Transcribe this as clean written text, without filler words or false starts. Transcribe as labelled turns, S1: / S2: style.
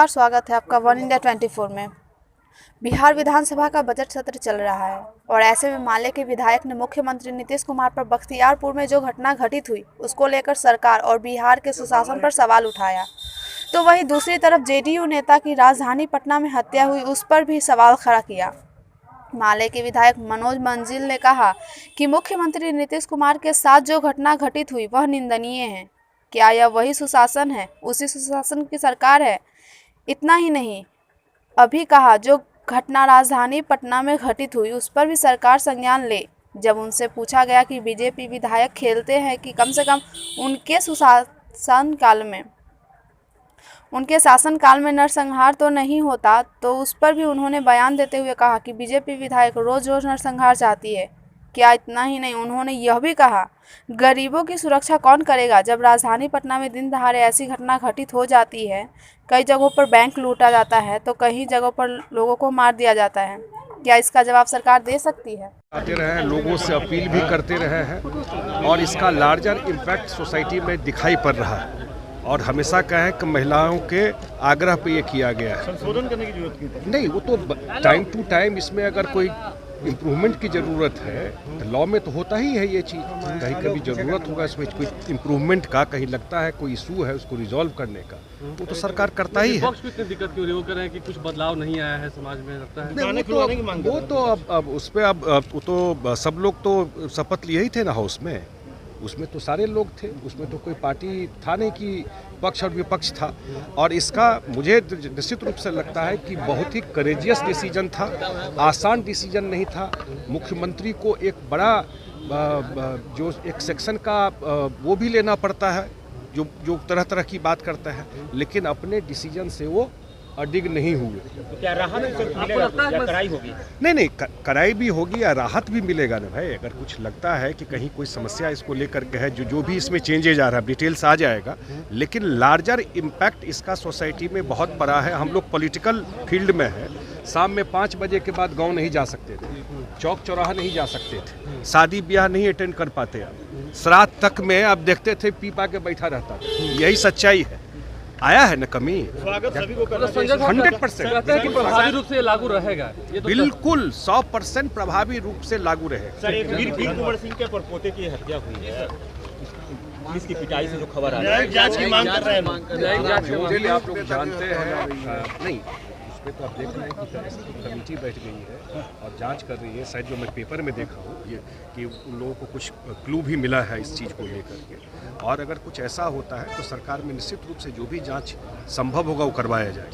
S1: नमस्कार, स्वागत है आपका वन इंडिया 24 में। बिहार विधानसभा का बजट सत्र चल रहा है और ऐसे में माले के विधायक ने मुख्यमंत्री नीतीश कुमार पर बख्तियारपुर में जो घटना घटित हुई उसको लेकर सरकार और बिहार के सुशासन पर सवाल उठाया। तो वहीं दूसरी तरफ जेडीयू नेता की राजधानी पटना में हत्या हुई उस पर भी सवाल खड़ा किया। माले के विधायक मनोज मंजिल ने कहा कि मुख्यमंत्री नीतीश कुमार के साथ जो घटना घटित हुई वह निंदनीय है। क्या यह वही सुशासन है, उसी सुशासन की सरकार है? इतना ही नहीं, अभी कहा जो घटना राजधानी पटना में घटित हुई उस पर भी सरकार संज्ञान ले। जब उनसे पूछा गया कि बीजेपी विधायक खेलते हैं कि कम से कम उनके शासनकाल में नरसंहार तो नहीं होता, तो उस पर भी उन्होंने बयान देते हुए कहा कि बीजेपी विधायक रोज रोज नरसंहार चाहती है। क्या इतना ही नहीं, उन्होंने यह भी कहा गरीबों की सुरक्षा कौन करेगा जब राजधानी पटना में दिन दहाड़े ऐसी घटना घटित हो जाती है। कई जगहों पर बैंक लूटा जाता है तो कई जगहों पर लोगों को मार दिया जाता है। क्या इसका जवाब सरकार दे सकती है?
S2: आते रहे हैं, लोगों से अपील भी करते रहे हैं और इसका लार्जर इम्पैक्ट सोसाइटी में दिखाई पड़ रहा है और हमेशा कहें कि महिलाओं के आग्रह पे ये किया गया है।
S3: संशोधन करने की जरूरत क्यों?
S2: नहीं, वो तो टाइम टू टाइम इसमें अगर कोई इम्प्रूवमेंट की ज़रूरत है तो लॉ में तो होता ही है ये चीज़। कहीं कभी ज़रूरत होगा इसमें कोई इम्प्रूवमेंट का, कहीं लगता है कोई इशू है उसको रिजॉल्व करने का, वो तो सरकार करता ही है।
S3: इतनी दिक्कत क्यों रही? वो कह रहे हैं कि कुछ बदलाव नहीं आया है समाज में, लगता है
S2: वो तो अब उस पर अब तो सब लोग तो शपथ लिए ही थे ना हाउस में, उसमें तो सारे लोग थे, उसमें तो कोई पार्टी था नहीं कि पक्ष और विपक्ष था। और इसका मुझे निश्चित रूप से लगता है कि बहुत ही करेजियस डिसीजन था, आसान डिसीजन नहीं था। मुख्यमंत्री को एक बड़ा जो एक सेक्शन का वो भी लेना पड़ता है जो तरह तरह की बात करता है, लेकिन अपने डिसीजन से वो अडिग नहीं हुए।
S3: तो क्या राहत मिलेगा या कराई होगी?
S2: नहीं, कराई भी होगी या राहत भी मिलेगा ना भाई। अगर कुछ लगता है कि कहीं कोई समस्या इसको लेकर के है, जो भी इसमें चेंजेज आ रहा है, डिटेल्स आ जाएगा, लेकिन लार्जर इम्पैक्ट इसका सोसाइटी में बहुत बड़ा है। हम लोग पॉलिटिकल फील्ड में है, शाम में 5 बजे के बाद गांव नहीं जा सकते थे, चौक चौराहा नहीं जा सकते थे, शादी ब्याह नहीं अटेंड कर पाते, आप श्राद्ध तक में आप देखते थे पीपा के बैठा रहता था। यही सच्चाई है। आया है न कमी।
S3: स्वागत सभी को करना
S2: 100%
S3: कि प्रभावी रूप से लागू रहेगा। ये तो
S2: बिल्कुल 100% प्रभावी रूप से लागू रहेगा।
S3: सर, एक वीर कुंवर सिंह के परपोते की हत्या हुई है, पुलिस की पिटाई से जो खबर आ रही है, जांच की मांग कर रहे हैं।
S2: जो आप लोग जानते हैं नहीं, उस पर तो आप देख रहे हैं कि कमेटी बैठ गई है और जांच कर रही है। शायद जो मैं पेपर में देखा हूँ ये कि उन लोगों को कुछ क्लू भी मिला है इस चीज़ को लेकर के, और अगर कुछ ऐसा होता है तो सरकार में निश्चित रूप से जो भी जांच संभव होगा वो करवाया जाए।